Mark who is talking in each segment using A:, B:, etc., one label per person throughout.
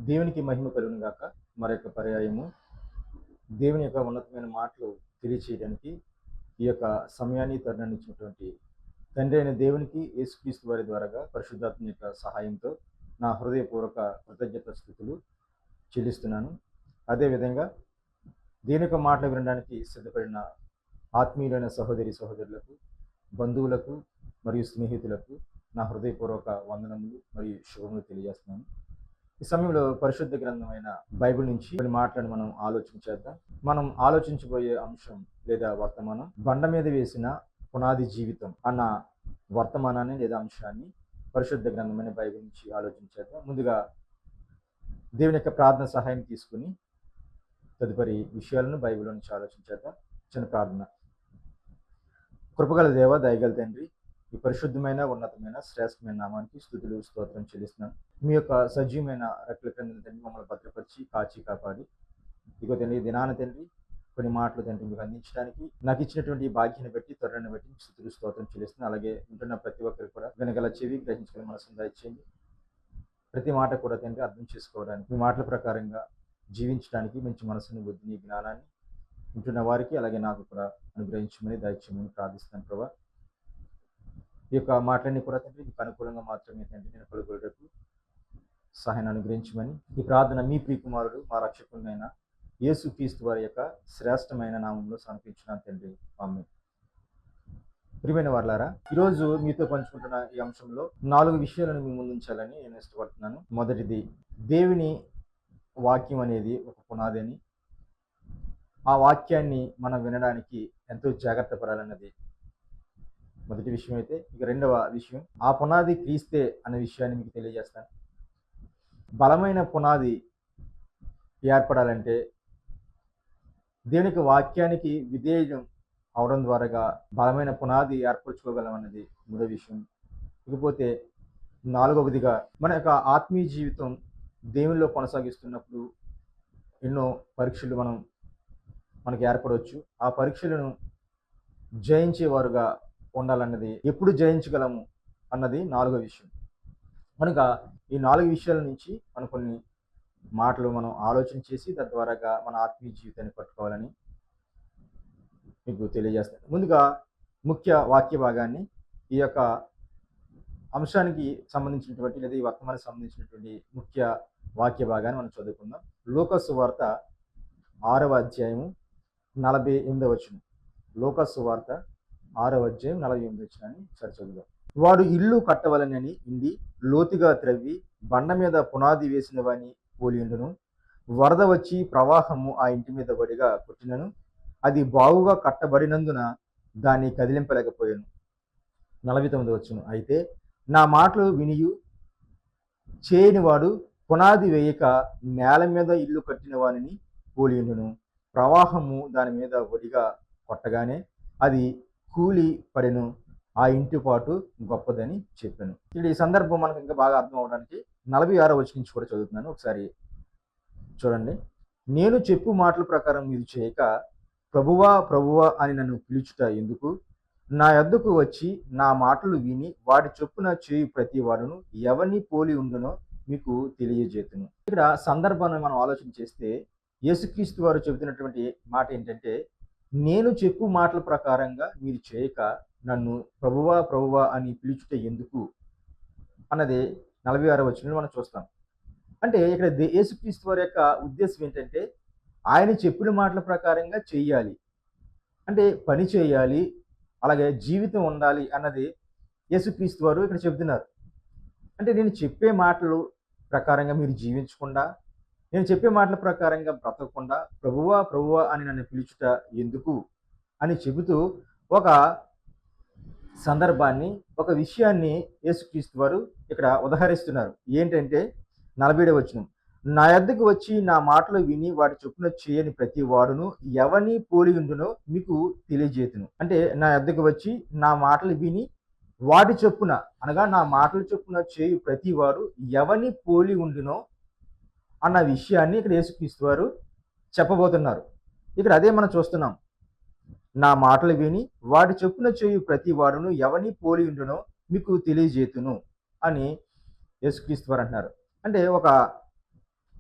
A: దేవునికి మహిమ కలుగును గాక. మరొక పర్యాయము దేవుని యొక్క ఉన్నతమైన మాటలు తెలియచేయడానికి ఈ యొక్క సమయాన్ని తరుణాన్ని ఇచ్చినటువంటి తండ్రి అయిన దేవునికి యేసుక్రీస్తు వారి ద్వారాగా పరిశుద్ధాత్మ యొక్క సహాయంతో నా హృదయపూర్వక కృతజ్ఞత స్థుతులు చెల్లిస్తున్నాను. అదేవిధంగా దేవుని యొక్క మాటలు వినడానికి సిద్ధపడిన ఆత్మీయులైన సహోదరి సహోదరులకు, బంధువులకు మరియు స్నేహితులకు నా హృదయపూర్వక వందనములు మరియు శుభములు తెలియజేస్తున్నాను. ఈ సమయంలో పరిశుద్ధ గ్రంథమైన బైబిల్ నుంచి కొన్ని మాటలను మనం ఆలోచన చేద్దాం. మనం ఆలోచించబోయే అంశం లేదా వర్తమానం బండ మీద వేసిన పునాది జీవితం అన్న వర్తమానాన్ని లేదా అంశాన్ని పరిశుద్ధ గ్రంథమైన బైబిల్ నుంచి ఆలోచన చేద్దాం. ముందుగా దేవుని యొక్క ప్రార్థన సహాయం తీసుకుని తదుపరి విషయాలను బైబిల్లో నుంచి ఆలోచన చేద్దాం. చిన్న ప్రార్థన. కృపగల దేవ, దయగల తండ్రి, ఈ పరిశుద్ధమైన ఉన్నతమైన శ్రేష్టమైన నామానికి స్తుతులు స్తోత్రం చెల్లిస్తున్నాను. మీ యొక్క సజీవమైన రెక్కల క్రింద తండ్రి మమ్మల్ని భద్రపరిచి కాచి కాపాడి ఇగో తండ్రి దినాన తండ్రి కొన్ని మాటలు తండ్రి మీకు అందించడానికి నాకు ఇచ్చినటువంటి ఈ భాగ్యాన్ని బట్టి త్వరను బట్టి స్తుతులు స్తోత్రం చెల్లిస్తున్నాను. అలాగే ఉంటున్న ప్రతి ఒక్కరికి కూడా వినగల చెవి, గ్రహించగల మనసును దయచేయండి. ప్రతి మాట కూడా తండ్రి అర్థం చేసుకోవడానికి, మీ మాటల ప్రకారంగా జీవించడానికి మంచి మనసుని, బుద్ధిని, జ్ఞానాన్ని ఉంటున్న వారికి అలాగే నాకు కూడా అనుగ్రహించమని దయచేయమని ప్రార్థిస్తాను ప్రభా. ఈ యొక్క మాటలన్నీ కూడా తండ్రి మీకు అనుకూలంగా మాత్రమే తండ్రి నేను పలుకులకు సహాయాన్ని అనుగ్రహించమని ఈ ప్రార్థన మీ ప్రియకుమారుడు మా రక్షకుడైన యేసుక్రీస్తు వారి యొక్క శ్రేష్టమైన నామంలో సమర్పించున్నాను తండ్రి. ఆమేన్. ప్రియమైన వారలారా, ఈరోజు మీతో పంచుకుంటున్న ఈ అంశంలో 4 విషయాలను మీ ముందు ఉంచాలని నేను ఇష్టపడుతున్నాను. మొదటిది, దేవుని వాక్యం అనేది ఒక పునాది అని, ఆ వాక్యాన్ని మనం వినడానికి ఎంతో జాగ్రత్త పడాలన్నది మొదటి విషయం అయితే, ఇక రెండవ విషయం ఆ పునాది క్రీస్తే అనే విషయాన్ని మీకు తెలియజేస్తాను. బలమైన పునాది ఏర్పడాలంటే దేవునికి వాక్యానికి విధేయం అవడం ద్వారాగా బలమైన పునాది ఏర్పరచుకోగలమన్నది మూడో విషయం. ఇకపోతే నాలుగవదిగా మన యొక్క ఆత్మీయ జీవితం దేవునిలో కొనసాగిస్తున్నప్పుడు ఎన్నో పరీక్షలు మనకు ఏర్పడవచ్చు. ఆ పరీక్షలను జయించేవారుగా ఉండాలన్నది, ఎప్పుడు జయించగలము అన్నది నాలుగో విషయం. కనుక ఈ 4 విషయాల నుంచి మనం కొన్ని మాటలు మనం ఆలోచన చేసి తద్వారాగా మన ఆత్మీయ జీవితాన్ని పట్టుకోవాలని మీకు తెలియజేస్తాను. ముందుగా ముఖ్య వాక్య భాగాన్ని, ఈ యొక్క అంశానికి సంబంధించినటువంటి లేదా ఈ వర్తమానానికి సంబంధించినటువంటి ముఖ్య వాక్య భాగాన్ని మనం చదువుకుందాం. లూకా సువార్త 6వ అధ్యాయము 48వ వచనం. లూకా సువార్త 6వ అధ్యాయం 48వ వచనాన్ని చదువుదాం. వాడు ఇల్లు కట్టవలనని ఇండి లోతుగా త్రవ్వి బండ మీద పునాది వేసిన వాని పోలియుండును. వరద వచ్చి ప్రవాహము ఆ ఇంటి మీద వడిగా కొట్టినను అది బాగుగా కట్టబడినందున దాన్ని కదిలింపలేకపోయాను. 49వ వచనం. అయితే నా మాటలు వినియు చేయని వాడు పునాది వేయక నేల మీద ఇల్లు కట్టిన వానిని పోలియుండును. ప్రవాహము దాని మీద వడిగా కొట్టగానే అది కూలి పడెను. ఆ ఇంటి పాటు గొప్పదని చెప్పాను. ఇక్కడ ఈ సందర్భం మనకు ఇంకా బాగా అర్థం అవడానికి 46వ వచనం నుంచి కూడా చదువుతున్నాను. ఒకసారి చూడండి. నేను చెప్పు మాటల ప్రకారం మీరు చేయక ప్రభువా ప్రభువా అని నన్ను పిలుచుట ఎందుకు? నా యొద్దకు వచ్చి నా మాటలు విని వాటి చొప్పున చేయు ప్రతి వాడును ఎవరిని పోలి ఉండునో మీకు తెలియజేతును. ఇక్కడ సందర్భాన్ని మనం ఆలోచన చేస్తే యేసుక్రీస్తు వారు చెబుతున్నటువంటి మాట ఏంటంటే, నేను చెప్పు మాటల ప్రకారంగా మీరు చేయక నన్ను ప్రభువా ప్రభువా అని పిలుచుట ఎందుకు అన్నది 46వ వచనంలో మనం చూస్తాం. అంటే ఇక్కడ యేసుక్రీస్తు వారి యొక్క ఉద్దేశం ఏంటంటే, ఆయన చెప్పిన మాటల ప్రకారంగా చెయ్యాలి, అంటే పని చేయాలి, అలాగే జీవితం ఉండాలి అన్నది యేసుక్రీస్తు వారు ఇక్కడ చెబుతున్నారు. అంటే నేను చెప్పే మాటలు ప్రకారంగా మీరు జీవించకుండా, నేను చెప్పే మాటల ప్రకారంగా బ్రతకకుండా ప్రభువా ప్రభువా అని నన్ను పిలుచుట ఎందుకు అని చెబుతూ ఒక సందర్భాన్ని, ఒక విషయాన్ని యేసుక్రీస్తు వారు ఇక్కడ ఉదహరిస్తున్నారు. ఏంటంటే 47వ వచనం. నా యొద్దకు వచ్చి నా మాటలు విని వాటి చొప్పున చేయని ప్రతి వాడును ఎవరిని పోలి ఉండునో మీకు తెలియజేతును. అంటే నా యొద్దకు వచ్చి నా మాటలు విని వాటి చొప్పున, అనగా నా మాటల చొప్పున చేయు ప్రతి వాడు ఎవరిని పోలి ఉండునో అన్న విషయాన్ని ఇక్కడ యేసుక్రీస్తు వారు చెప్పబోతున్నారు. ఇక్కడ అదే మనం చూస్తున్నాం. నా మాటలు విని వాటి చొప్పున చేయు ప్రతి వాడును ఎవరిని పోలి ఉండునో మీకు తెలియజేతును అని యేసుక్రీస్తు వారు అంటున్నారు. అంటే ఒక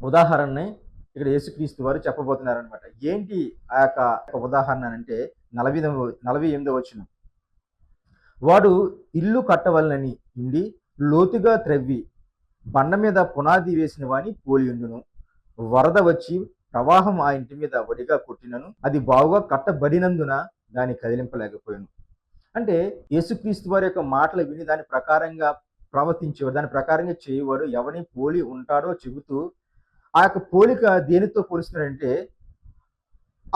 A: ఉదాహరణని ఇక్కడ యేసుక్రీస్తు వారు చెప్పబోతున్నారనమాట. ఏంటి ఆ యొక్క ఉదాహరణ అంటే 48వ వచనం. వాడు ఇల్లు కట్టవలనని ఉండి లోతుగా త్రవ్వి బండ మీద పునాది వేసిన వాని పోలియుండును. వరద వచ్చి ప్రవాహం ఆ ఇంటి మీద వడిగా కొట్టినను అది బావుగా కట్టబడినందున దాన్ని కదిలింపలేకపోయాను. అంటే యేసుక్రీస్తు వారి యొక్క మాటలు విని దాని ప్రకారంగా ప్రవర్తించేవాడు, దాని ప్రకారంగా చేయవాడు ఎవరిని పోలి ఉంటాడో చెబుతూ ఆ యొక్క పోలిక దేనితో పోలుస్తున్నాడంటే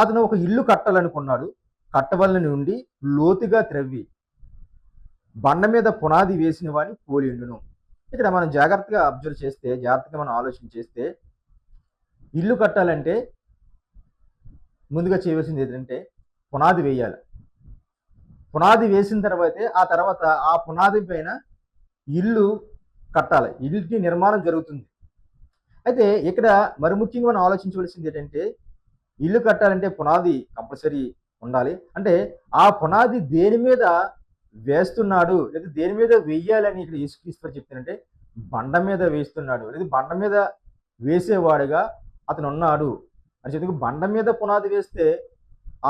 A: అతను ఒక ఇల్లు కట్టాలనుకున్నాడు. కట్టవలన ఉండి లోతుగా త్రవ్వి బండ మీద పునాది వేసిన వాడిని పోలియుండును. ఇక్కడ మనం జాగ్రత్తగా అబ్జర్వ్ చేస్తే, జాగ్రత్తగా మనం ఆలోచన చేస్తే, ఇల్లు కట్టాలంటే ముందుగా చేయవలసింది ఏంటంటే పునాది వేయాలి. పునాది వేసిన తర్వాతే ఆ తర్వాత ఆ పునాది పైన ఇల్లు కట్టాలి. ఇల్లుకి నిర్మాణం జరుగుతుంది. అయితే ఇక్కడ మరి ముఖ్యంగా మనం ఆలోచించవలసింది ఏంటంటే ఇల్లు కట్టాలంటే పునాది కంపల్సరీ ఉండాలి. అంటే ఆ పునాది దేని మీద వేస్తున్నాడు లేదా దేని మీద వెయ్యాలని ఇక్కడ యేసుక్రీస్తు చెప్తానంటే బండ మీద వేస్తున్నాడు లేదా బండ మీద వేసేవాడుగా అతను ఉన్నాడు అని చెప్పి బండ మీద పునాది వేస్తే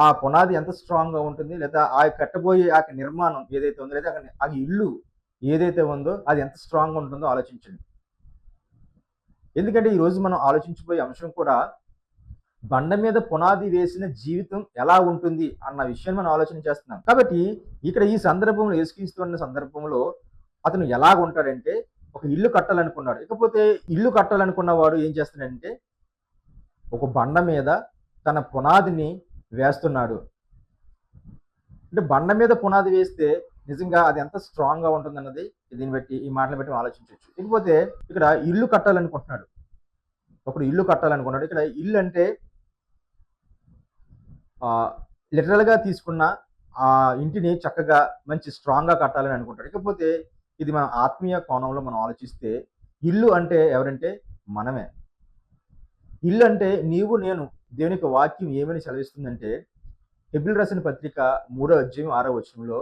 A: ఆ పునాది ఎంత స్ట్రాంగ్గా ఉంటుంది లేదా ఆ కట్టబోయే ఆ నిర్మాణం ఏదైతే ఉందో లేదా ఆ ఇల్లు ఏదైతే ఉందో అది ఎంత స్ట్రాంగ్గా ఉంటుందో ఆలోచించండి. ఎందుకంటే ఈరోజు మనం ఆలోచించబోయే అంశం కూడా బండ మీద పునాది వేసిన జీవితం ఎలా ఉంటుంది అన్న విషయాన్ని మనం ఆలోచన చేస్తున్నాం. కాబట్టి ఇక్కడ ఈ సందర్భంలో యేసుక్రీస్తు సందర్భంలో అతను ఎలాగ ఉంటాడంటే ఒక ఇల్లు కట్టాలనుకున్నాడు. ఇకపోతే ఇల్లు కట్టాలనుకున్న వాడు ఏం చేస్తున్నాడంటే ఒక బండ మీద తన పునాదిని వేస్తున్నాడు. అంటే బండ మీద పునాది వేస్తే నిజంగా అది ఎంత స్ట్రాంగ్గా ఉంటుందన్నది దీన్ని బట్టి ఈ మాటలు బట్టి ఆలోచించవచ్చు. ఇకపోతే ఇక్కడ ఇల్లు కట్టాలనుకుంటున్నాడు. ఒకడు ఇల్లు కట్టాలనుకున్నాడు. ఇక్కడ ఇల్లు అంటే లిటరల్గా తీసుకున్న ఆ ఇంటిని చక్కగా మంచి స్ట్రాంగ్గా కట్టాలని అనుకుంటాడు. ఇకపోతే ఇది మన ఆత్మీయ కోణంలో మనం ఆలోచిస్తే ఇల్లు అంటే ఎవరంటే మనమే. ఇల్లు అంటే నీవు నేను. దేవుని యొక్క వాక్యం ఏమని సెలవిస్తుందంటే హెబ్రీయులకు రాసిన పత్రిక 3వ అధ్యాయం 6వ వచనంలో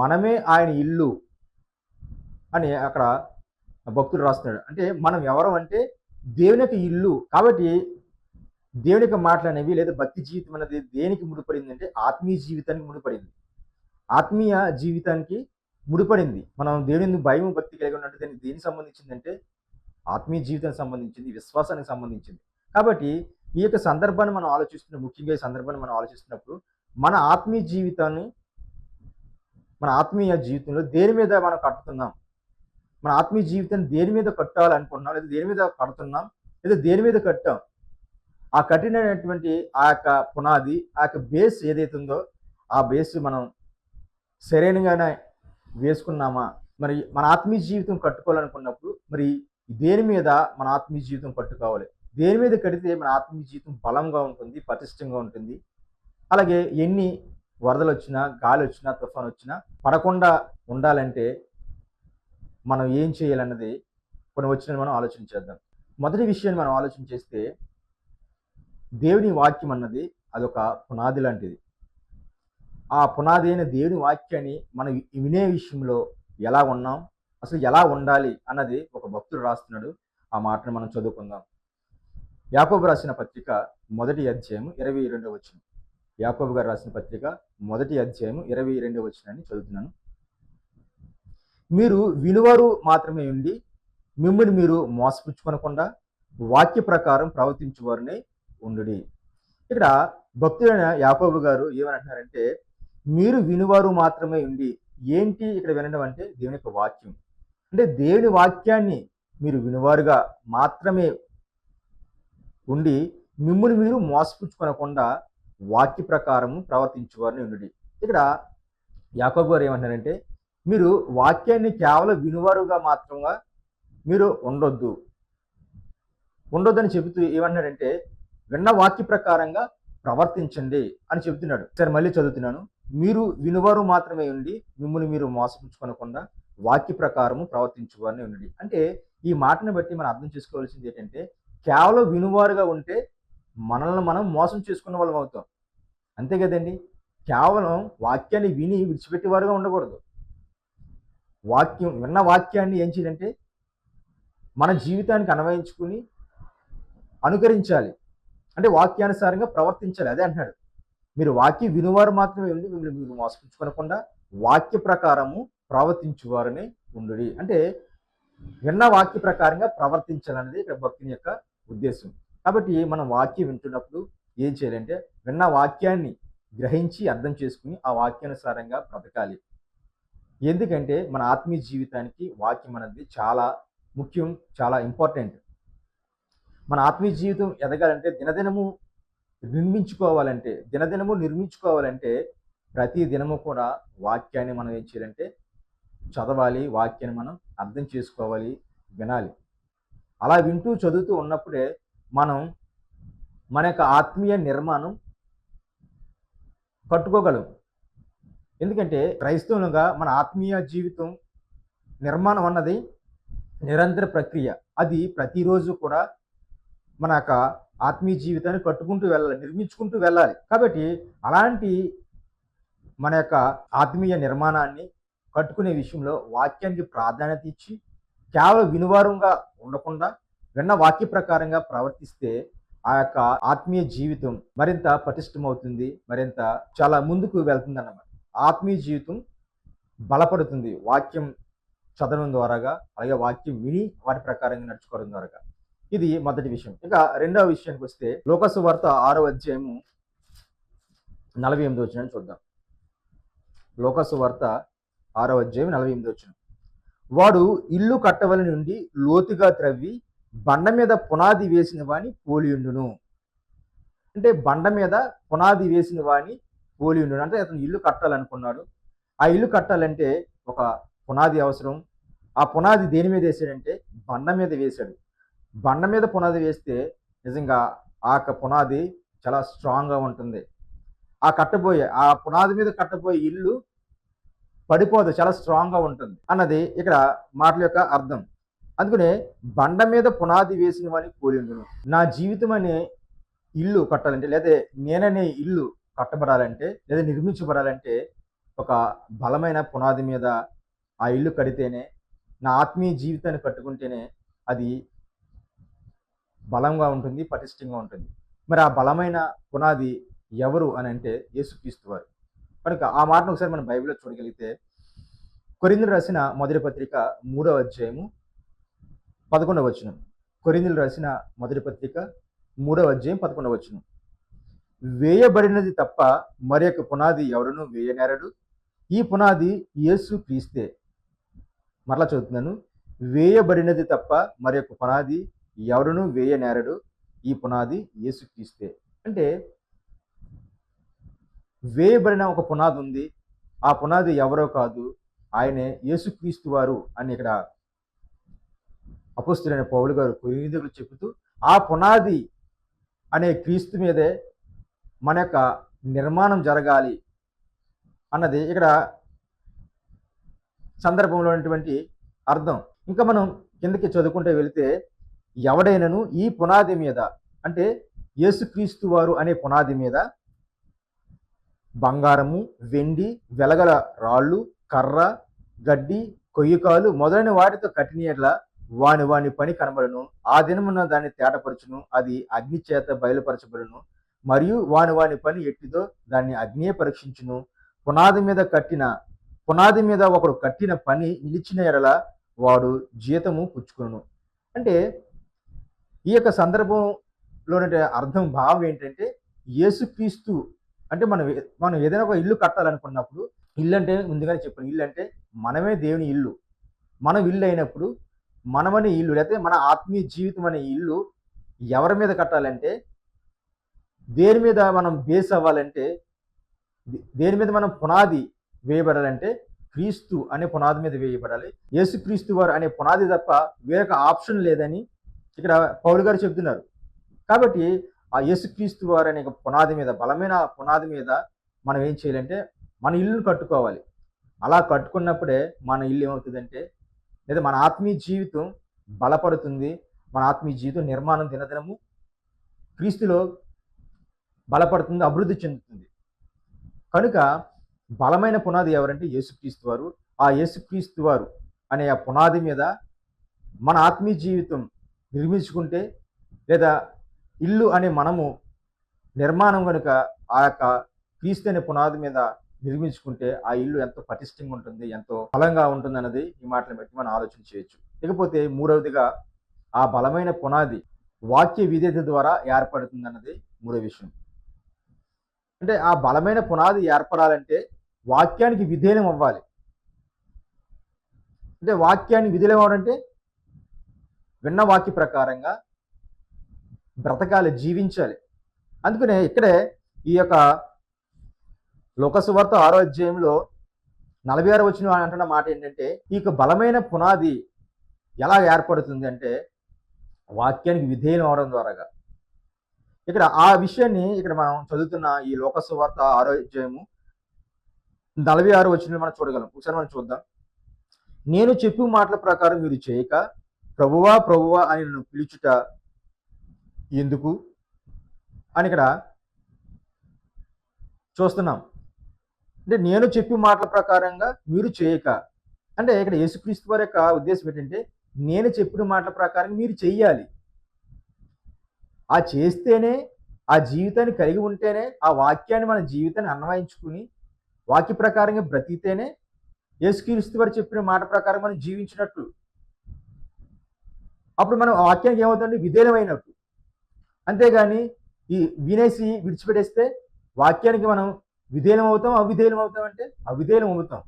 A: మనమే ఆయన ఇల్లు అని అక్కడ భక్తుడు రాస్తున్నాడు. అంటే మనం ఎవరు అంటే దేవుని యొక్క ఇల్లు. కాబట్టి దేవుని యొక్క మాటలు అనేవి లేదా భక్తి జీవితం అనేది దేనికి ముడిపడింది అంటే ఆత్మీయ జీవితానికి ముడిపడింది. ఆత్మీయ జీవితానికి ముడిపడింది. మనం దేవుని భయం భక్తి కలిగి ఉన్నట్టు దేనికి సంబంధించిందంటే ఆత్మీయ జీవితానికి సంబంధించింది, విశ్వాసానికి సంబంధించింది. కాబట్టి ఈ యొక్క సందర్భాన్ని మనం ఆలోచిస్తున్న ముఖ్యంగా ఈ సందర్భాన్ని మనం ఆలోచిస్తున్నప్పుడు మన ఆత్మీయ జీవితంలో దేని మీద మనం కట్టుతున్నాం, మన ఆత్మీయ జీవితాన్ని దేని మీద కట్టాలనుకుంటున్నాం లేదా దేని మీద కడుతున్నాం లేదా దేని మీద కట్టాం, ఆ కఠినమైనటువంటి ఆ యొక్క పునాది ఆ యొక్క బేస్ ఏదైతే ఉందో ఆ బేస్ మనం సరైనగానే వేసుకున్నామా? మరి మన ఆత్మీయ జీవితం కట్టుకోవాలనుకున్నప్పుడు మరి దేని మీద మన ఆత్మీయ జీవితం కట్టుకోవాలి, దేని మీద కడితే మన ఆత్మీయ జీవితం బలంగా ఉంటుంది, పటిష్టంగా ఉంటుంది. అలాగే ఎన్ని వరదలు వచ్చినా, గాలి వచ్చినా, తుఫాను వచ్చినా పడకుండా ఉండాలంటే మనం ఏం చేయాలన్నది కొన్ని వచ్చిన మనం ఆలోచన చేద్దాం. మొదటి విషయాన్ని మనం ఆలోచన చేస్తే దేవుని వాక్యం అన్నది అదొక పునాది లాంటిది. ఆ పునాది అయిన దేవుని వాక్యాన్ని మనం వినే విషయంలో ఎలా ఉన్నాం, అసలు ఎలా ఉండాలి అన్నది ఒక భక్తుడు రాస్తున్నాడు. ఆ మాటను మనం చదువుకుందాం. యాకోబు రాసిన పత్రిక 1వ అధ్యాయం 22వ వచనం. యాకోబు గారు రాసిన పత్రిక 1వ అధ్యాయం 22వ వచనాన్ని చదువుతున్నాను. మీరు వినువారు మాత్రమే ఉండి మిమ్మల్ని మీరు మోసపుచ్చుకొనకుండా వాక్య ప్రకారం ప్రవర్తించేవారినే ఉండుడి. ఇక్కడ భక్తుడైన యాకోబు గారు ఏమంటున్నారంటే మీరు వినువారు మాత్రమే ఉండి, ఏంటి ఇక్కడ వినడం అంటే దేవుని యొక్క వాక్యం. అంటే దేవుని వాక్యాన్ని మీరు వినువారుగా మాత్రమే ఉండి మిమ్మల్ని మీరు మోసపుచ్చుకొనకుండా వాక్య ప్రకారము ప్రవర్తించేవారిని ఉండుడి. ఇక్కడ యాకోబు గారు ఏమంటున్నారంటే మీరు వాక్యాన్ని కేవలం వినువారుగా మాత్రంగా మీరు ఉండొద్దని చెబుతూ ఏమంటున్నాడంటే విన్న వాక్య ప్రకారంగా ప్రవర్తించండి అని చెబుతున్నాడు. సరే మళ్ళీ చదువుతున్నాను. మీరు వినువారు మాత్రమే ఉండి మిమ్మల్ని మీరు మోసపుచ్చుకొనకుండా వాక్య ప్రకారము ప్రవర్తించేవారిని ఉండండి. అంటే ఈ మాటను బట్టి మనం అర్థం చేసుకోవాల్సింది ఏంటంటే కేవలం వినువారుగా ఉంటే మనల్ని మనం మోసం చేసుకున్న వాళ్ళం అవుతాం. అంతే కదండి. కేవలం వాక్యాన్ని విని విడిచిపెట్టేవారుగా ఉండకూడదు. విన్న వాక్యాన్ని ఏం చేయాలంటే మన జీవితానికి అన్వయించుకుని అనుకరించాలి, అంటే వాక్యానుసారంగా ప్రవర్తించాలి. అదే అంటున్నాడు, మీరు వాక్య వినువారు మాత్రమే ఉండి మిమ్మల్ని మీరు మోసపుచ్చుకొనకుండా వాక్య ప్రకారము ప్రవర్తించువారని ఉండుడి. అంటే విన్న వాక్య ప్రకారంగా ప్రవర్తించాలనేది ఇక్కడ భక్తుని యొక్క ఉద్దేశం. కాబట్టి మనం వాక్యం వింటున్నప్పుడు ఏం చేయాలంటే విన్న వాక్యాన్ని గ్రహించి అర్థం చేసుకుని ఆ వాక్యానుసారంగా బ్రతకాలి. ఎందుకంటే మన ఆత్మీయ జీవితానికి వాక్యం అనేది చాలా ముఖ్యం, చాలా ఇంపార్టెంట్. మన ఆత్మీయ జీవితం ఎదగాలంటే దినదినము నిర్మించుకోవాలంటే ప్రతి దినము కూడా వాక్యాన్ని మనం ఏం చేయాలంటే చదవాలి, వాక్యాన్ని మనం అర్థం చేసుకోవాలి, వినాలి. అలా వింటూ చదువుతూ ఉన్నప్పుడే మనం మన యొక్క ఆత్మీయ నిర్మాణం కట్టుకోగలం. ఎందుకంటే క్రైస్తవులుగా మన ఆత్మీయ జీవితం నిర్మాణం అన్నది నిరంతర ప్రక్రియ. అది ప్రతిరోజు కూడా మన యొక్క ఆత్మీయ జీవితాన్ని కట్టుకుంటూ వెళ్ళాలి, నిర్మించుకుంటూ వెళ్ళాలి. కాబట్టి అలాంటి మన యొక్క ఆత్మీయ నిర్మాణాన్ని కట్టుకునే విషయంలో వాక్యానికి ప్రాధాన్యత ఇచ్చి కేవలం వినువారంగా ఉండకుండా విన్న వాక్య ప్రకారంగా ప్రవర్తిస్తే ఆ యొక్క ఆత్మీయ జీవితం మరింత పటిష్టమవుతుంది, మరింత చాలా ముందుకు వెళ్తుంది అన్నమాట. ఆత్మీయ జీవితం బలపడుతుంది వాక్యం చదవడం ద్వారాగా, అలాగే వాక్యం విని వాటి ప్రకారంగా నడుచుకోవడం ద్వారాగా. ఇది మొదటి విషయం. ఇక రెండవ విషయానికి వస్తే లోకాసు వార్త 6వ అధ్యాయము 48వ వచనాన్ని చూద్దాం. లోకాసు వార్త 6వ అధ్యాయం 48వ వచనం. వాడు ఇల్లు కట్టవలె నుండి లోతుగా త్రవ్వి బండ మీద పునాది వేసిన వాని పోలియుండును. అంటే బండ మీద పునాది వేసిన వాని పోలియుండును అంటే అతను ఇల్లు కట్టాలనుకున్నాడు. ఆ ఇల్లు కట్టాలంటే ఒక పునాది అవసరం. ఆ పునాది దేని మీద వేసాడంటే బండ మీద వేశాడు. బండ మీద పునాది వేస్తే నిజంగా ఆ పునాది చాలా స్ట్రాంగ్గా ఉంటుంది. ఆ పునాది మీద కట్టబోయే ఇల్లు పడిపోదు, చాలా స్ట్రాంగ్గా ఉంటుంది అన్నది ఇక్కడ మాటల యొక్క అర్థం. అందుకనే బండ మీద పునాది వేసిన వాడిని పోలిండును. నా జీవితం అనే ఇల్లు కట్టాలంటే, లేదా నేననే ఇల్లు కట్టబడాలంటే, లేదా నిర్మించబడాలంటే ఒక బలమైన పునాది మీద ఆ ఇల్లు కడితేనే, నా ఆత్మీయ జీవితాన్ని కట్టుకుంటేనే అది బలంగా ఉంటుంది, పటిష్టంగా ఉంటుంది. మరి ఆ బలమైన పునాది ఎవరు అని అంటే యేసుక్రీస్తు వారు. కనుక ఆ మాటను ఒకసారి మనం బైబిల్లో చూడగలిగితే కొరింథీయులకు రాసిన మొదటి పత్రిక 3వ అధ్యాయము 11వ వచనం. కొరింథీయులకు రాసిన మొదటి పత్రిక 3వ అధ్యాయం 11వ వచనం. వేయబడినది తప్ప మరి యొక్క పునాది ఎవరునూ వేయనేరడు, ఈ పునాది యేసు క్రీస్తే. మరలా చదువుతున్నాను, వేయబడినది తప్ప మరి యొక్క పునాది ఎవరునూ వేయనేరడు, ఈ పునాది యేసు క్రీస్తే. అంటే వేయబడిన ఒక పునాది ఉంది, ఆ పునాది ఎవరో కాదు, ఆయనే యేసుక్రీస్తు వారు అని ఇక్కడ అపోస్తలుడైన పౌలు గారు కొరింథీయులకు చెబుతూ ఆ పునాది అనే క్రీస్తు మీదే మన యొక్క నిర్మాణం జరగాలి అన్నది ఇక్కడ సందర్భంలో ఉన్నటువంటి అర్థం. ఇంకా మనం కిందకి చదువుకుంటే వెళితే ఎవడైనను ఈ పునాది మీద అంటే యేసుక్రీస్తు వారు అనే పునాది మీద బంగారము, వెండి, వెలగల రాళ్ళు, కర్ర, గడ్డి, కొయ్యకాలు మొదలైన వాటితో కట్టిన యెడల వాని పని కనబడును. ఆ దినమున దాన్ని తేటపరచును, అది అగ్ని చేత బయలుపరచబడును. మరియు వాని పని ఎట్టిదో దాన్ని అగ్నియే పరీక్షించును. పునాది మీద ఒకడు కట్టిన పని నిలిచిన యెడల వాడు జీతము పుచ్చుకొనును. అంటే ఈ యొక్క సందర్భంలోని అర్థం భావం ఏంటంటే యేసుక్రీస్తు అంటే మనం ఏదైనా ఒక ఇల్లు కట్టాలనుకున్నప్పుడు, ఇల్లు అంటే ముందుగానే చెప్పాను, ఇల్లు అంటే మనమే దేవుని ఇల్లు. మనం ఇల్లు అయినప్పుడు మనమనే ఇల్లు, లేకపోతే మన ఆత్మీయ జీవితం అనే ఇల్లు ఎవరి మీద కట్టాలంటే, దేని మీద మనం బేస్ అవ్వాలంటే, దేని మీద మనం పునాది వేయబడాలంటే క్రీస్తు అనే పునాది మీద వేయబడాలి. యేసుక్రీస్తు వారు అనే పునాది తప్ప వేరొక ఆప్షన్ లేదని ఇక్కడ పౌలు గారు చెబుతున్నారు. కాబట్టి ఆ యేసుక్రీస్తు వారు అనే పునాది మీద, బలమైన పునాది మీద మనం ఏం చేయాలంటే మన ఇల్లును కట్టుకోవాలి. అలా కట్టుకున్నప్పుడే మన ఇల్లు ఏమవుతుందంటే, లేదా మన ఆత్మీయ జీవితం బలపడుతుంది, మన ఆత్మీయ జీవితం నిర్మాణం దినదినము క్రీస్తులో బలపడుతుంది, అభివృద్ధి చెందుతుంది. కనుక బలమైన పునాది ఎవరంటే యేసుక్రీస్తు వారు. ఆ యేసుక్రీస్తు వారు అనే ఆ పునాది మీద మన ఆత్మీయ జీవితం నిర్మించుకుంటే, లేదా ఇల్లు అనే మనము నిర్మాణం కనుక ఆ యొక్క క్రీస్తు అనే పునాది మీద నిర్మించుకుంటే ఆ ఇల్లు ఎంతో పటిష్టంగా ఉంటుంది, ఎంతో బలంగా ఉంటుంది అన్నది ఈ మాటలు బట్టి మనం ఆలోచన చేయొచ్చు. ఇకపోతే మూడవదిగా ఆ బలమైన పునాది వాక్య విధేయత ద్వారా ఏర్పడుతుంది అన్నది మూడో విషయం. అంటే ఆ బలమైన పునాది ఏర్పడాలంటే వాక్యానికి విధేయం అవ్వాలి. అంటే వాక్యాన్ని విధేయం అవ్వాలంటే విన్న వాక్య ప్రకారంగా బ్రతకాలి, జీవించాలి. అందుకనే ఇక్కడే ఈ యొక్క లోకసువార్త 6వ అధ్యాయంలో 46వ వచనం అంటున్న మాట ఏంటంటే, ఈ బలమైన పునాది ఎలా ఏర్పడుతుంది అంటే వాక్యానికి విధేయం అవడం ద్వారాగా. ఇక్కడ ఆ విషయాన్ని ఇక్కడ మనం చదువుతున్న ఈ లోకసువార్త 6వ అధ్యాయము 46వ వచనం మనం చూడగలం. ఒకసారి మనం చూద్దాం. నేను చెప్పు మాటల ప్రకారం మీరు చేయక ప్రభువా ప్రభువా అని నన్ను పిలుచుట ఎందుకు అని ఇక్కడ చూస్తున్నాం. అంటే నేను చెప్పి మాటల ప్రకారంగా మీరు చేయక, అంటే ఇక్కడ యేసుక్రీస్తు వారి యొక్క ఉద్దేశం ఏంటంటే నేను చెప్పిన మాటల ప్రకారం మీరు చెయ్యాలి. ఆ చేస్తేనే, ఆ జీవితాన్ని కలిగి ఉంటేనే, ఆ వాక్యాన్ని మన జీవితాన్ని అన్వయించుకుని వాక్య ప్రకారంగా బ్రతికితేనే యేసుక్రీస్తు వారు చెప్పిన మాట ప్రకారం మనం జీవించినట్లు. అప్పుడు మనం ఆ వాక్యానికి ఏమవుతుంది? విధేయమైనట్టు. అంతేగాని ఈ వినేసి విడిచిపెట్టేస్తే వాక్యానికి మనం విధేయం అవుతాం, అవిధేయం అవుతాం అంటే అవిధేయం అవుతాం.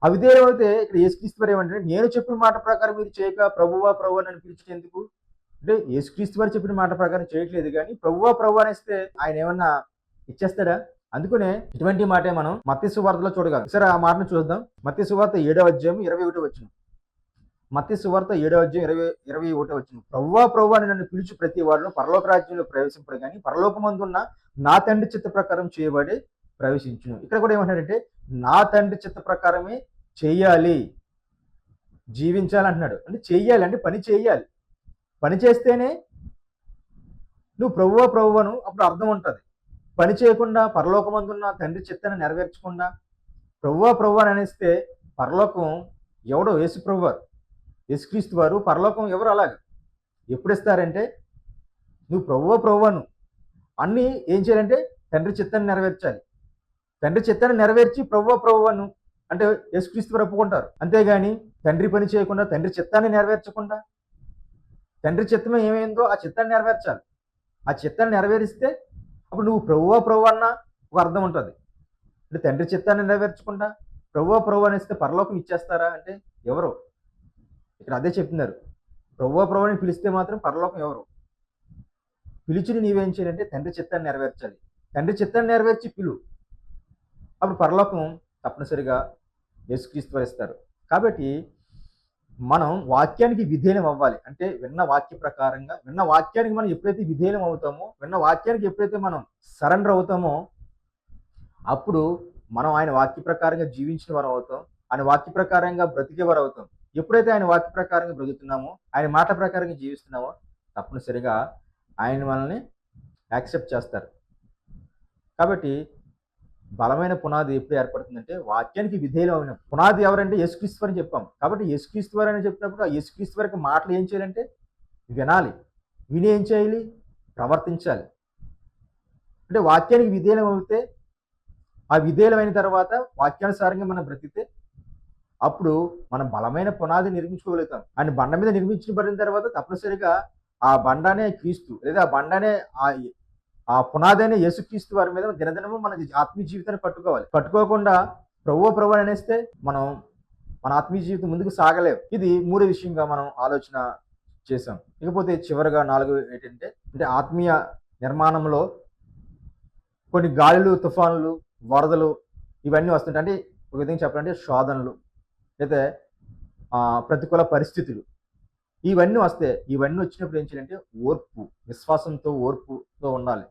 A: అవిధేయం అయితే ఇక్కడ యేసుక్రీస్తు వారు ఏమంటే నేను చెప్పిన మాట ప్రకారం మీరు చేయక ప్రభువా ప్రభువా అని పిలిచిన ఎందుకు అంటే యేసుక్రీస్తు వారు చెప్పిన మాట ప్రకారం చేయట్లేదు, కానీ ప్రభువా ప్రభువా అనేస్తే ఆయన ఏమన్నా ఇచ్చేస్తాడా? అందుకనే ఇటువంటి మాటే మనం మత్తయి సువార్తలో చూడగలం. సరే ఆ మాటను చూద్దాం. మత్తయి సువార్త 7వ అధ్యాయం 21వ వచనం. మత్తయి సువార్త 7వ అధ్యాయం 21వ వచనం. ప్రభువా ప్రభువా అని నన్ను పిలిచి ప్రతి వాడును పరలోక రాజ్యంలో ప్రవేశింపడు, కానీ పరలోకమందున్న నా తండ్రి చిత్త ప్రకారం చేయబడి ప్రవేశించును. ఇక్కడ కూడా ఏమంటాడంటే నా తండ్రి చిత్త ప్రకారమే చెయ్యాలి, జీవించాలి అంటున్నాడు. అంటే చెయ్యాలి అంటే పని చేయాలి. పని చేస్తేనే నువ్వు ప్రభువా ప్రభువను అప్పుడు అర్థం ఉంటుంది. పని చేయకుండా పరలోకమందున్న తండ్రి చిత్తాన్ని నెరవేర్చకుండా ప్రభువా ప్రభువా అని అనేస్తే పరలోకం ఎవడో యేసు ప్రభువారు, యేసుక్రీస్తు వారు పరలోకం ఎవరు అలాగా ఎప్పుడు ఇస్తారంటే నువ్వు ప్రభువా ప్రభువాను అన్నీ ఏం చేయాలంటే తండ్రి చిత్తాన్ని నెరవేర్చాలి. తండ్రి చిత్తాన్ని నెరవేర్చి ప్రభువా ప్రభువాను అంటే యేసుక్రీస్తు వారు ఒప్పుకుంటారు. అంతేగాని తండ్రి పని చేయకుండా, తండ్రి చిత్తాన్ని నెరవేర్చకుండా, తండ్రి చిత్తమే ఏమైందో ఆ చిత్తాన్ని నెరవేర్చాలి. ఆ చిత్తాన్ని నెరవేరిస్తే అప్పుడు నువ్వు ప్రభువా ప్రభువా అన్న ఒక అర్థం ఉంటుంది. అంటే తండ్రి చిత్తాన్ని నెరవేర్చకుండా ప్రభువా ప్రభువా అనేస్తే పరలోకం ఇచ్చేస్తారా అంటే ఎవరు? ఇక్కడ అదే చెప్తున్నారు. ప్రభువా ప్రభువా అని పిలిస్తే మాత్రం పరలోకం ఎవరు? పిలిచిని నీవేం చేయాలంటే తండ్రి చిత్తాన్ని నెరవేర్చాలి. తండ్రి చిత్తాన్ని నెరవేర్చి పిలు, అప్పుడు పరలోకం తప్పనిసరిగా యేసుక్రీస్తు వారు ఇస్తారు. కాబట్టి మనం వాక్యానికి విధేయం అవ్వాలి. అంటే విన్న వాక్య ప్రకారంగా, విన్న వాక్యానికి మనం ఎప్పుడైతే విధేయం అవుతామో, విన్న వాక్యానికి ఎప్పుడైతే మనం సరెండర్ అవుతామో అప్పుడు మనం ఆయన వాక్య ప్రకారంగా జీవించిన వారు అవుతాం, ఆయన వాక్య ప్రకారంగా బ్రతికేవారు అవుతాం. ఎప్పుడైతే ఆయన వాక్య ప్రకారంగా బ్రతుకుతున్నామో, ఆయన మాట ప్రకారంగా జీవిస్తున్నామో తప్పనిసరిగా ఆయన మనల్ని యాక్సెప్ట్ చేస్తారు. కాబట్టి బలమైన పునాది ఎప్పుడు ఏర్పడుతుందంటే వాక్యానికి విధేయులమైన పునాది ఎవరంటే యేసుక్రీస్తు అని చెప్పాం. కాబట్టి యేసుక్రీస్తు వారు అని చెప్పినప్పుడు ఆ యేసుక్రీస్తు వారికి మాటలు ఏం చేయాలంటే వినాలి, విని ఏం చేయాలి? ప్రవర్తించాలి. అంటే వాక్యానికి విధేయం అవుతే, ఆ విధేయమైన తర్వాత వాక్యానుసారంగా మనం బ్రతికితే అప్పుడు మనం బలమైన పునాది నిర్మించుకోగలుగుతాం. ఆయన బండ మీద నిర్మించబడిన తర్వాత తప్పనిసరిగా ఆ బండనే క్రీస్తు, లేదా ఆ బండనే ఆ పునాది అనే యేసుక్రీస్తు వారి మీద దినదినము మన ఆత్మీయ జీవితాన్ని పట్టుకోవాలి. పట్టుకోకుండా ప్రభువా ప్రభువా అనేస్తే మనం మన ఆత్మీయ జీవితం ముందుకు సాగలేం. ఇది మూడో విషయంగా మనం ఆలోచన చేసాం. ఇకపోతే చివరిగా 4 ఏంటంటే అంటే ఆత్మీయ నిర్మాణంలో కొన్ని గాలులు, తుఫానులు, వరదలు ఇవన్నీ వస్తుంటాయి. అంటే ఒక విధంగా చెప్పాలంటే శోధనలు, అయితే ప్రతికూల పరిస్థితులు ఇవన్నీ వస్తాయి. ఇవన్నీ వచ్చినప్పుడు ఏం చేయాలంటే ఓర్పు, విశ్వాసంతో, ఓర్పుతో ఉండాలి.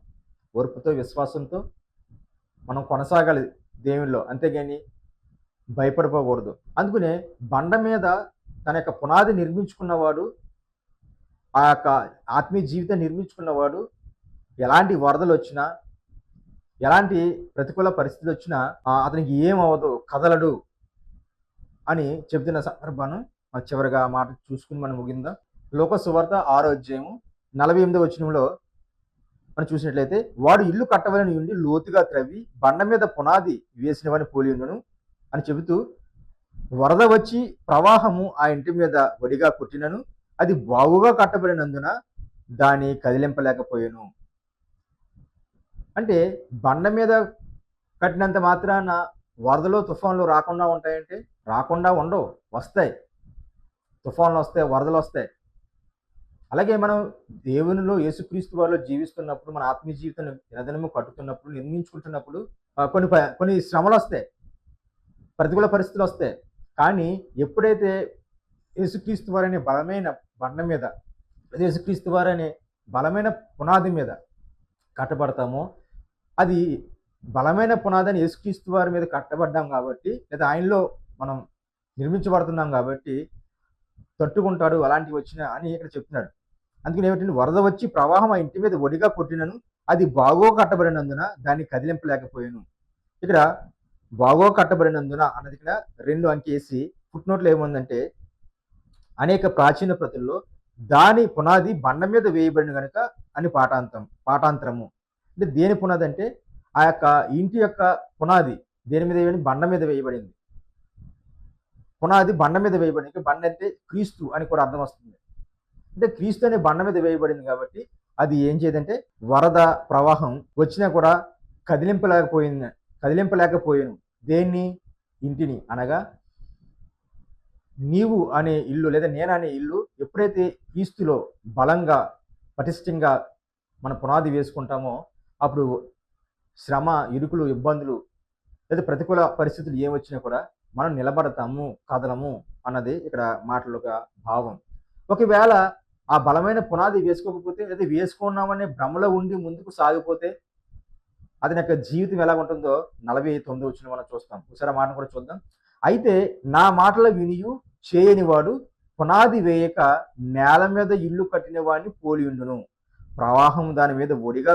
A: ఓర్పుతో, విశ్వాసంతో మనం కొనసాగాలి దేవునిలో, అంతేగాని భయపడిపోకూడదు. అందుకనే బండ మీద తన యొక్క పునాది నిర్మించుకున్నవాడు, ఆ యొక్క ఆత్మీయ జీవితం నిర్మించుకున్నవాడు ఎలాంటి వరదలు వచ్చినా, ఎలాంటి ప్రతికూల పరిస్థితులు వచ్చినా అతనికి ఏమవ్వదు, కదలడు అని చెబుతున్న సందర్భాన్ని చివరిగా మాట చూసుకుని మనం ముగిందా. లోక సువార్త 6వ అధ్యాయము 48వ వచనంలో మనం చూసినట్లయితే, వాడు ఇల్లు కట్టవలని ఉండి లోతుగా త్రవ్వి బండ మీద పునాది వేసినవని పోలి ఉండును అని చెబుతూ, వరద వచ్చి ప్రవాహము ఆ ఇంటి మీద వడిగా కొట్టినను అది బాగుగా కట్టబడినందున దాన్ని కదిలింపలేకపోయాను. అంటే బండ మీద కట్టినంత మాత్రాన వరదలు తుఫాన్లు రాకుండా ఉంటాయంటే రాకుండా ఉండవు, వస్తాయి. తుఫాన్లు వస్తాయి, వరదలు వస్తాయి. అలాగే మనం దేవునిలో యేసుక్రీస్తు వారిలో జీవిస్తున్నప్పుడు, మన ఆత్మీయ జీవితాన్ని దినదినము కట్టుతున్నప్పుడు, నిర్మించుకుంటున్నప్పుడు కొన్ని శ్రమలు వస్తాయి, ప్రతికూల పరిస్థితులు వస్తాయి. కానీ ఎప్పుడైతే యేసుక్రీస్తు వారనే బలమైన బండ మీద, యేసుక్రీస్తు వారనే బలమైన పునాది మీద కట్టబడతామో, అది బలమైన పునాదని యేసుక్రీస్తు వారి మీద కట్టబడ్డాం కాబట్టి, లేదా ఆయనలో మనం నిర్మించబడుతున్నాం కాబట్టి తట్టుకుంటాడు అలాంటివి వచ్చినా అని ఇక్కడ చెప్తున్నాడు. అందుకని ఏమిటంటే, వరద వచ్చి ప్రవాహం ఆ ఇంటి మీద ఒడిగా కొట్టినను అది బాగో కట్టబడినందున దాన్ని కదిలింపలేకపోయాను. ఇక్కడ బాగో కట్టబడినందున అన్నది ఇక్కడ 2 అంకేసి ఫుట్ నోట్లో ఏముందంటే, అనేక ప్రాచీన ప్రతుల్లో దాని పునాది బండ మీద వేయబడిన గనుక అని పాఠాంతరము. అంటే దేని పునాది అంటే, ఆ యొక్క ఇంటి యొక్క పునాది దేని మీద వేయబడింది? బండ మీద వేయబడింది. పునాది బండ మీద వేయబడింది. బండ అంటే క్రీస్తు అని కూడా అర్థం వస్తుంది. అంటే క్రీస్తు అనే బండ మీద వేయబడింది కాబట్టి అది ఏం చేయదంటే, వరద ప్రవాహం వచ్చినా కూడా కదిలింపలేకపోయాను. దేన్ని? ఇంటిని. అనగా నీవు అనే ఇల్లు లేదా నేను అనే ఇల్లు ఎప్పుడైతే క్రీస్తులో బలంగా పటిష్టంగా మన పునాది వేసుకుంటామో, అప్పుడు శ్రమ, ఇరుకులు, ఇబ్బందులు లేదా ప్రతికూల పరిస్థితులు ఏమొచ్చినా కూడా మనం నిలబడతాము, కదలము అన్నది ఇక్కడ మాటలుగా భావం. ఒకవేళ ఆ బలమైన పునాది వేసుకోకపోతే, లేదా వేసుకున్నామనే భ్రమలో ఉండి ముందుకు సాగిపోతే అతని యొక్క జీవితం ఎలా ఉంటుందో 49వ వచనం మనం చూస్తాం. ఒకసారి ఆ మాటను కూడా చూద్దాం. అయితే నా మాటల వినియు చేయని వాడు పునాది వేయక నేల మీద ఇల్లు కట్టిన వాడిని పోలి ఉండును. ప్రవాహం దాని మీద ఒడిగా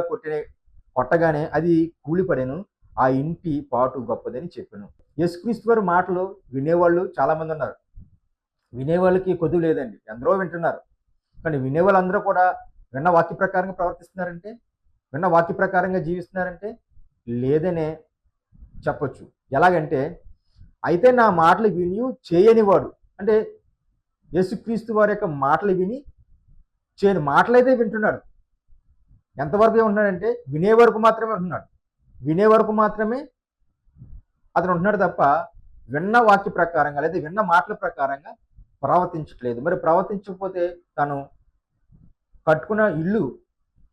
A: కొట్టగానే అది కూలిపడెను. ఆ ఇంటి పాటు గొప్పదని చెప్పాను. యేసుక్రీస్తు వారి మాటలు వినేవాళ్ళు చాలా మంది ఉన్నారు. వినేవాళ్ళకి కొద్దు లేదండి, ఎందరో వింటున్నారు. కానీ వినేవాళ్ళందరూ కూడా విన్న వాక్య ప్రకారంగా ప్రవర్తిస్తున్నారంటే, విన్న వాక్య ప్రకారంగా జీవిస్తున్నారంటే లేదనే చెప్పొచ్చు. ఎలాగంటే, అయితే నా మాటలు విని చేయనివాడు, అంటే యేసుక్రీస్తు వారి యొక్క మాటలు విని చేయని, మాటలైతే వింటున్నాడు. ఎంతవరకు ఉంటున్నాడంటే వినే వరకు మాత్రమే ఉంటున్నాడు. వినే వరకు మాత్రమే అతను ఉంటున్నాడు తప్ప విన్న వాక్య ప్రకారంగా లేదా విన్న మాటల ప్రకారంగా ప్రవర్తించట్లేదు. మరి ప్రవర్తించకపోతే తను కట్టుకున్న ఇల్లు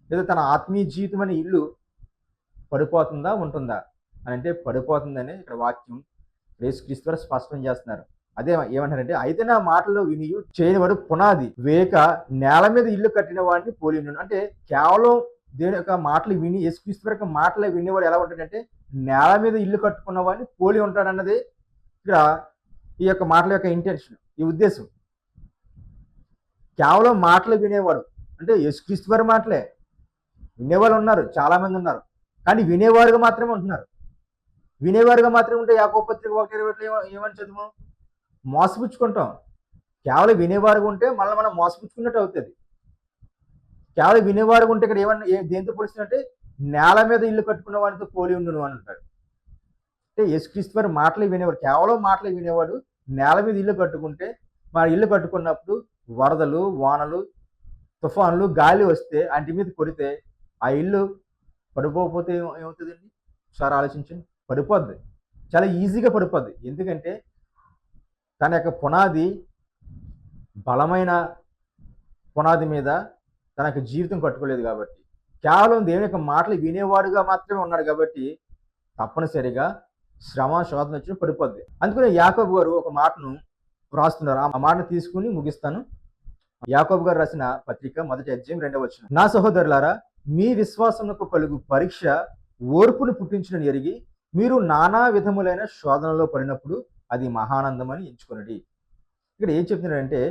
A: లేదా తన ఆత్మీయ జీవితం అనే ఇల్లు పడిపోతుందా, ఉంటుందా అని అంటే పడిపోతుందని ఇక్కడ వాక్యం యేసుక్రీస్తు వారు స్పష్టం చేస్తున్నారు. అదే ఏమంటారంటే, అయితే నా మాటల్లో వినియు చేయనివాడు పునాది వేక నేల మీద ఇల్లు కట్టిన వాడిని పోలి ఉన్నాడు. అంటే కేవలం దేవుని యొక్క మాటలు విని, యేసుక్రీస్తు వారి యొక్క మాటలు వినేవాడు ఎలా ఉంటాడంటే నేల మీద ఇల్లు కట్టుకున్న వాడిని పోలి ఉంటాడు అన్నది ఇక్కడ ఈ యొక్క మాటల యొక్క ఇంటెన్షన్, ఈ ఉద్దేశం. కేవలం మాటలు వినేవాడు అంటే యేసుక్రీస్తు వారి మాటలే వినేవాళ్ళు ఉన్నారు, చాలా మంది ఉన్నారు. కానీ వినేవారుగా మాత్రమే ఉంటున్నారు. వినేవారుగా మాత్రమే ఉంటే యాకోబు పత్రిక 1:20 ఏమని చదువు? మోసపుచ్చుకుంటాం. కేవలం వినేవారుగా ఉంటే మళ్ళీ మనం మోసపుచ్చుకున్నట్టు అవుతుంది. కేవలం వినేవారుగా ఉంటే ఇక్కడ దేంతో పోలిస్తుందంటే నేల మీద ఇల్లు కట్టుకున్న వాడితో పోలి ఉండును అని అంటాడు. అంటే యేసుక్రీస్తు వారి మాటలు వినేవాడు, కేవలం మాటలు వినేవాడు నేల మీద ఇల్లు కట్టుకుంటే, మరి ఇల్లు కట్టుకున్నప్పుడు వరదలు, వానలు, తుఫాన్లు, గాలి వస్తే ఇంటి మీద కొడితే ఆ ఇల్లు పడిపోకపోతే ఏమవుతుందండి? ఒకసారి ఆలోచించండి. పడిపోద్ది, చాలా ఈజీగా పడిపోద్ది. ఎందుకంటే తన యొక్క పునాది బలమైన పునాది మీద తన యొక్క జీవితం కట్టుకోలేదు కాబట్టి, కేవలం దేవుని యొక్క మాటలు వినేవాడుగా మాత్రమే ఉన్నాడు కాబట్టి తప్పనిసరిగా శ్రమ, శోధన వచ్చి పడిపోద్ది. అందుకనే యాకోబు గారు ఒక మాటను రాస్తున్నారు. ఆ మాటను తీసుకుని ముగిస్తాను. యాకోబు గారు రాసిన పత్రిక 1వ అధ్యాయం 2వ వచనం. నా సహోదరులారా, మీ విశ్వాసమునకు కలుగు పరీక్ష ఓర్పును పుట్టించునని ఎరిగి మీరు నానా విధములైన శోధనలో పడినప్పుడు అది మహానందం అని ఎంచుకొనుడి. ఇక్కడ ఏం చెప్తున్నాడంటే,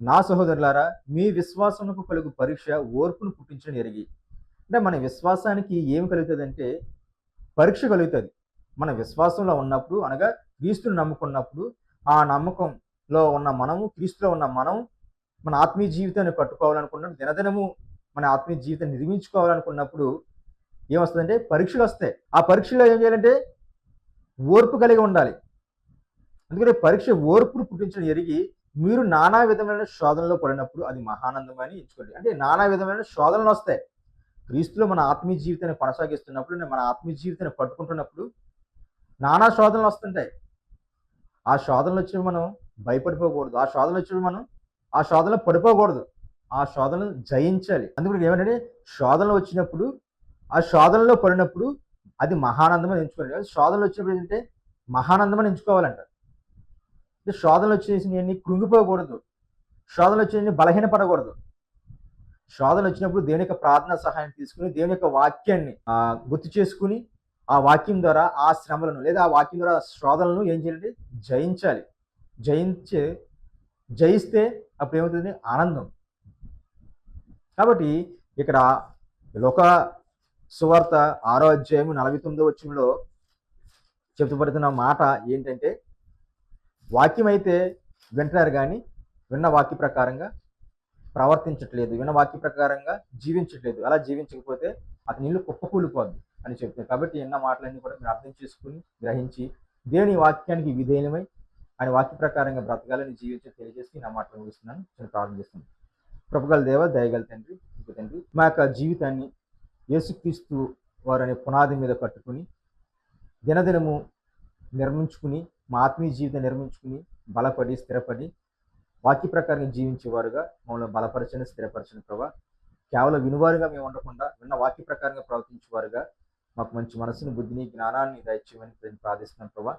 A: నా సహోదరులారా, మీ విశ్వాసమునకు కలుగు పరీక్ష ఓర్పును పుట్టించునని ఎరిగి. అంటే మన విశ్వాసానికి ఏం కలుగుతుంది అంటే పరీక్ష కలుగుతుంది. మన విశ్వాసంలో ఉన్నప్పుడు, అనగా క్రీస్తుని నమ్ముకున్నప్పుడు, ఆ నమ్మకంలో ఉన్న మనము, క్రీస్తులో ఉన్న మనం మన ఆత్మీయ జీవితాన్ని కట్టుకోవాలనుకున్నాం. దినదినము మన ఆత్మీయ జీవితం నిర్మించుకోవాలనుకున్నప్పుడు ఏమొస్తుందంటే పరీక్షలు వస్తాయి. ఆ పరీక్షలో ఏం చేయాలంటే ఓర్పు కలిగి ఉండాలి. అందుకని పరీక్ష ఓర్పును పుట్టించడం ఎరిగి మీరు నానా విధమైన శోధనలో పడినప్పుడు అది మహానందమని ఎంచుకోండి. అంటే నానా విధమైన శోధనలు వస్తాయి. క్రీస్తులో మన ఆత్మీయ జీవితాన్ని కొనసాగిస్తున్నప్పుడు, మన ఆత్మీయ జీవితాన్ని పట్టుకుంటున్నప్పుడు నానా శోధనలు వస్తుంటాయి. ఆ శోధనలు వచ్చినప్పుడు మనం భయపడిపోకూడదు. ఆ శోధనలో పడిపోకూడదు. ఆ శోధనను జయించాలి. అందుకు ఏమంటే శోధనలు వచ్చినప్పుడు, ఆ శోధనలో పడినప్పుడు అది మహానందం అని ఎంచుకోవాలి. శోధనలు వచ్చినప్పుడు ఏంటంటే మహానందం అని ఎంచుకోవాలంట. శోధనలు వచ్చేసినవన్నీ కృంగిపోకూడదు. శోధనలు వచ్చినవన్నీ బలహీనపడకూడదు. శోధనలు వచ్చినప్పుడు దేవుని యొక్క ప్రార్థన సహాయం తీసుకుని, దేవుని యొక్క వాక్యాన్ని గుర్తు చేసుకుని, ఆ వాక్యం ద్వారా ఆ శ్రమలను లేదా ఆ వాక్యం ద్వారా శోధనలను ఏం చేయాలంటే జయించాలి. జయిస్తే అప్పుడు ఏమవుతుంది? ఆనందం. కాబట్టి ఇక్కడ లోక సువార్త 6వ అధ్యాయం 49వ వచనంలో చెప్పబడుతున్న మాట ఏంటంటే, వాక్యం అయితే వింటున్నారు కానీ విన్న వాక్య ప్రకారంగా ప్రవర్తించట్లేదు, విన్న వాక్య ప్రకారంగా జీవించట్లేదు. అలా జీవించకపోతే అతని ఇల్లు కుప్పకూలిపోద్ది అని చెప్తుంది. కాబట్టి విన్న మాటలన్నీ కూడా మీరు అర్థం చేసుకుని, గ్రహించి దేవుని వాక్యానికి విధేయమై ఆయన వాక్య ప్రకారంగా బ్రతకాలని జీవించి తెలియజేసి నా మాటలు ముగిస్తున్నాను. నేను ప్రార్థన చేస్తున్నాను. కృపగల దేవ, దయగల తండ్రి, తండ్రి, మా యొక్క జీవితాన్ని యేసుక్రీస్తు వారు అనే పునాది మీద కట్టుకుని దినదినము నిర్మించుకుని, మా ఆత్మీయ జీవితం నిర్మించుకుని బలపడి స్థిరపడి వాక్య ప్రకారంగా జీవించేవారుగా మమ్మల్ని బలపరచని స్థిరపరచని ప్రభా. కేవలం వినువారుగా మేము ఉండకుండా విన్న వాక్య ప్రకారంగా ప్రవర్తించేవారుగా మాకు మంచి మనసును, బుద్ధిని, జ్ఞానాన్ని దయచేయమని ప్రార్థిస్తున్నాను ప్రభా.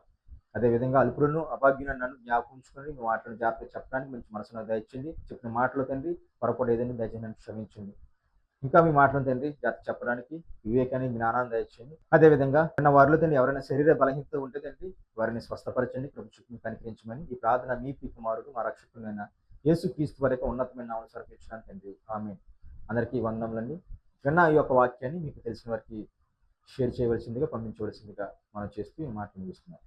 A: అదేవిధంగా అల్పులను అభాగ్యులను నన్ను జ్ఞాపకించుకొని మీ మాటలను జాగ్రత్తగా చెప్పడానికి మంచి మనసును దయచేయండి. చెప్పిన మాటలు తండ్రి పొరపాటు ఏదైనా దయచేసి నన్ను క్షమించండి. ఇంకా మీ మాటలు తండ్రి జాగ్రత్త చెప్పడానికి వివేకాన్ని, జ్ఞానాన్ని దయచేయండి. అదేవిధంగా ఉన్న వారిలో తండ్రి ఎవరైనా శరీర బలహీనత ఉంటే తండ్రి వారిని స్వస్థపరచండి, ప్రభుత్వం కనికరించమని ఈ ప్రార్థన మీ కుమారుడు మా రక్షకుడైన యేసుక్రీస్తు వరకు ఉన్నతమైన నామమున సమర్పించున్నాను తండ్రి. ఆమేన్. అందరికీ వందనములండి. విన్న ఈ యొక్క వాక్యాన్ని మీకు తెలిసిన వారికి షేర్ చేయవలసిందిగా, పంపించవలసిందిగా మనం చేస్తూ ఈ మాట ముగిస్తున్నాం.